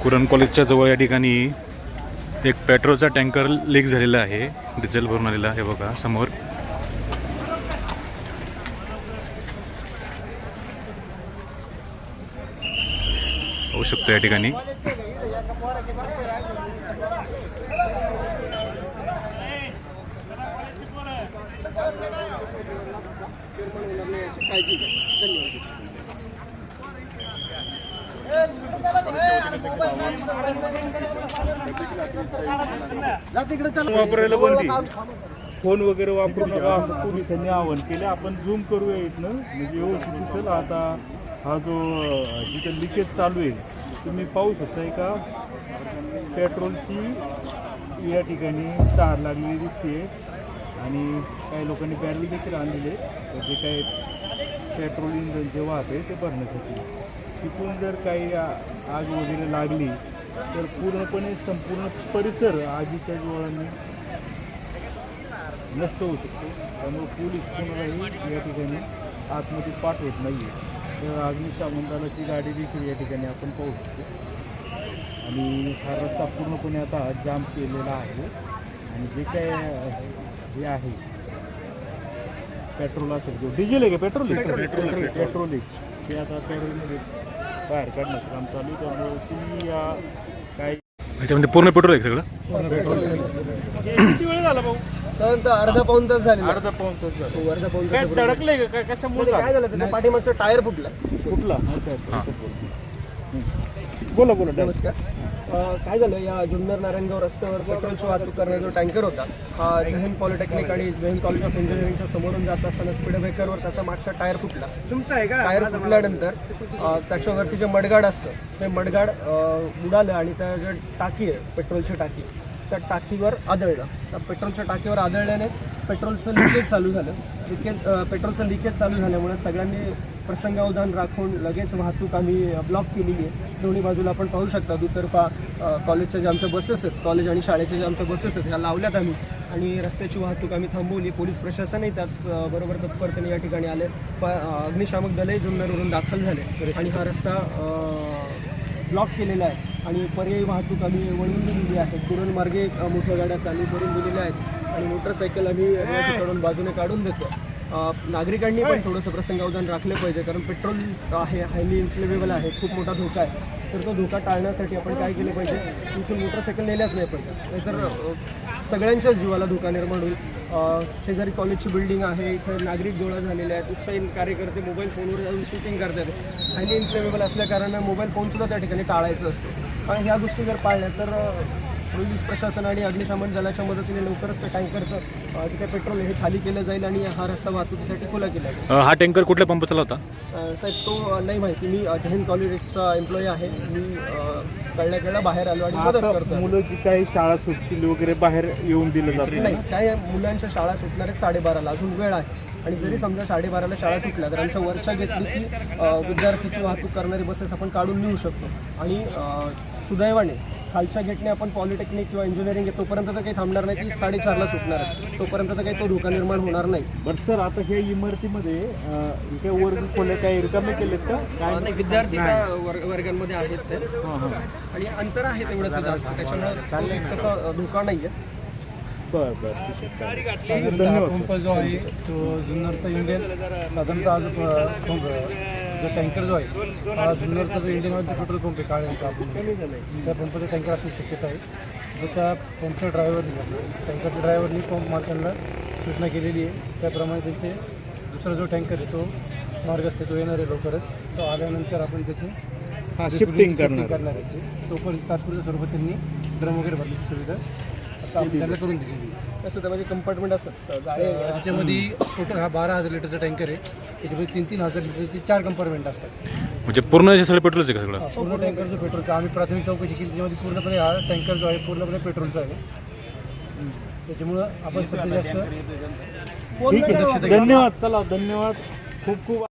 कुरण कॉलेजच्या जवळ या ठिकाणी एक पेट्रोलचा टँकर लीक झालेला आहे, डिझेल भरून आलेला. हे बघा समोर. होऊ शकतो या ठिकाणी. वापरायला बंदी, फोन वगैरे वापरू नका असं पोलिसांनी आवाहन केलं. आपण झूम करूया इथनं, म्हणजे व्यवस्थित दिसेल. आता हा जो जिथं लिकेज चालू आहे तुम्ही पाहू शकताय का, पेट्रोलची या ठिकाणी तार लागलेली दिसते आणि काही लोकांनी बॅरल देखील आणलेले जे काही पेट्रोल इंधन जे वाहते ते भरण्यासाठी. तिथून जर काही आग वगैरे लागली तर पूर्णपणे संपूर्ण परिसर आगीच्या ज्वाळांनी नष्ट होऊ शकतो. त्यामुळे पोलीस कोणालाही या ठिकाणी आतमध्ये पाठवत नाही आहे. तर अग्निशमन दलाची गाडी देखील या ठिकाणी आपण पाहू शकतो. आणि हा रस्ता पूर्णपणे आता जाम केलेला आहे. आणि जे काय हे आहे पेट्रोल असेल किंवा डिझेल आहे का, पेट्रोल आहे ते आता पेट्रोलमध्ये बाहेर काढण्याचं काम चालू आहे. त्यामुळे तुम्ही या काय याच्यामध्ये पूर्ण पेट्रोल आहे सगळं. किती वेळ झाला भाऊ? साधारणतः अर्धा पाऊण तास झाले. अर्धा पाऊण तास झाला. अर्धा पाऊण काय तास धडकले का, काय कशामुळे काय झालं त्याच्या पाठीमागचा टायर फुटला. कुठला? बोला बोला. नमस्कार. काय झालं, या जुन्नर नारायणगाव रस्त्यावर पेट्रोलची वाहतूक करणारा जो टँकर होता हा जैन पॉलिटेक्निक आणि जैन कॉलेज ऑफ इंजिनिअरिंगच्या समोरून जात असताना स्पीड ब्रेकरवर त्याचा मागचा टायर फुटला. तुमचा आहे का? टायर फुटल्यानंतर त्याच्यावरती जे मडगाड असतं ते मडगाड उडालं आणि त्या जे टाकी आहे पेट्रोलची टाकी त्या टाकीवर आदळलं. त्या पेट्रोलच्या टाकीवर आदळल्याने पेट्रोलचं लिकेज चालू झालं. पेट्रोलचं लिकेज चालू झाल्यामुळे सगळ्यांनी प्रसंगावधान राखून लगेच वाहतूक आम्ही ब्लॉक केलेली आहे. दोन्ही बाजूला आपण पाहू शकता दुतर्फा कॉलेजच्या ज्या आमच्या बसेस आहेत, कॉलेज आणि शाळेच्या ज्या आमच्या बसेस आहेत ह्या लावल्यात आम्ही आणि रस्त्याची वाहतूक आम्ही थांबवली. पोलीस प्रशासनही त्यात बरोबर तत्परतेने या ठिकाणी आले. अग्निशामक दलही जुन्नरवरून दाखल झाले आणि हा रस्ता ब्लॉक केलेला आहे आणि पर्यायी वाहतूक आम्ही वळवून दिलेली आहे. कुरण मार्गे मोठ्या गाड्या चालू करून दिलेल्या आहेत आणि मोटरसायकल आम्ही रस्त्याकडून बाजूने काढून देतो. नागरिकांनी पण थोडंसं प्रसंगावधान राखलं पाहिजे, कारण पेट्रोल आहे हायली इन्फ्लेमेबल आहे, खूप मोठा धोका आहे. तर तो धोका टाळण्यासाठी आपण काय केलं पाहिजे, इथून मोटरसायकल नेल्याच नाही पाहिजे, नाहीतर सगळ्यांच्याच जीवाला धोका निर्माण होईल. शेजारी कॉलेजची बिल्डिंग आहे, इथं नागरिक गोळा झालेले आहेत, उत्साही कार्यकर्ते मोबाईल फोनवर जाऊन शूटिंग करतात. हायली इन्फ्लेमेबल असल्याकारणानं मोबाईल फोनसुद्धा त्या ठिकाणी टाळायचं असतो. आणि ह्या गोष्टी जर पाळल्या तर पोलीस प्रशासन आणि अग्निशमन दलाच्या मदतीने लवकरच त्या टँकरचं जे काही पेट्रोल हे खाली केलं जाईल आणि हा रस्ता वाहतुकीसाठी खुला केला जाईल. हा टँकर कुठल्या पंपाचा होता साहेब? तो नाही माहिती. मी जैन कॉलेजचा एम्प्लॉई आहे. मी कळल्या बाहेर आलो आणि मदत करतो. मुलं जी काही शाळा सुटतील वगैरे बाहेर येऊन दिलं जातं नाही, काय मुलांच्या शाळा सुटणार आहेत 12:30ला, अजून वेळ आहे. आणि जरी समजा 12:30ला शाळा सुटल्या तर आमच्या वरच्या घेतली की विद्यार्थीची वाहतूक करणारी बसेस आपण काढून नेऊ शकतो. आणि सुदैवाने खालच्या गेटने आपण पॉलिटेक्निक किंवा इंजिनिअरिंग आहे तोपर्यंत तर काही थांबणार नाही, ती 4:30ला सुटणार आहे, तोपर्यंत तर काही तो धोका निर्माण होणार नाही. बरं सर, आता हे इमारतीमध्ये इथे वर्ग खोल्या काही रिकामे केलेत का? काय नाही, विद्यार्थी त्या वर्गांमध्ये आहेत ते. आणि अंतर आहे तेवढंसं जास्त, त्याच्यामुळे तसा धोका नाही आहे. बरं बरं, ठीक आहे. धन्यवाद. पंप जो आहे तो जुन्नरचा इंडियन साधारणतः जो टँकर जो आहे हा जुन्नरचा जो इंडियन ऑइलचा पेट्रोल पंप आहे काळ्यांचा, आपण त्या पंपाचा टँकर असण्याची शक्यता आहे. जो त्या पंपच्या टँकरच्या ड्रायव्हरनी पंप मालकांना सूचना केलेली आहे, त्याप्रमाणे त्यांचे दुसरा जो टँकर आहे तो मार्गस्थ आहे, तो येणार आहे लवकरच. तो आल्यानंतर आपण त्याची शिफ्टिंग करणार आहे. तो पण तात्पुरत्या स्वरूपात त्यांनी ड्रम वगैरे भरण्याची सुविधा त्याला करून दिलेली. तसं त्यामध्ये कंपार्टमेंट असतात. त्याच्यामध्ये टोटल हा 12,000 लिटरचा टँकर आहे. त्याच्यामध्ये 3,000 लिटरची 4 कंपार्टमेंट असतात. म्हणजे पूर्ण सगळं पेट्रोलच आहे का सगळं? पूर्ण टँकर जो पेट्रोलचा आम्ही प्राथमिक चौकशी केली, त्याच्यामध्ये पूर्णपणे हा टँकर जो आहे पूर्णपणे पेट्रोलचा आहे. त्याच्यामुळं आपण सध्या जास्त ठीक आहे. धन्यवाद. चला, धन्यवाद खूप खूप.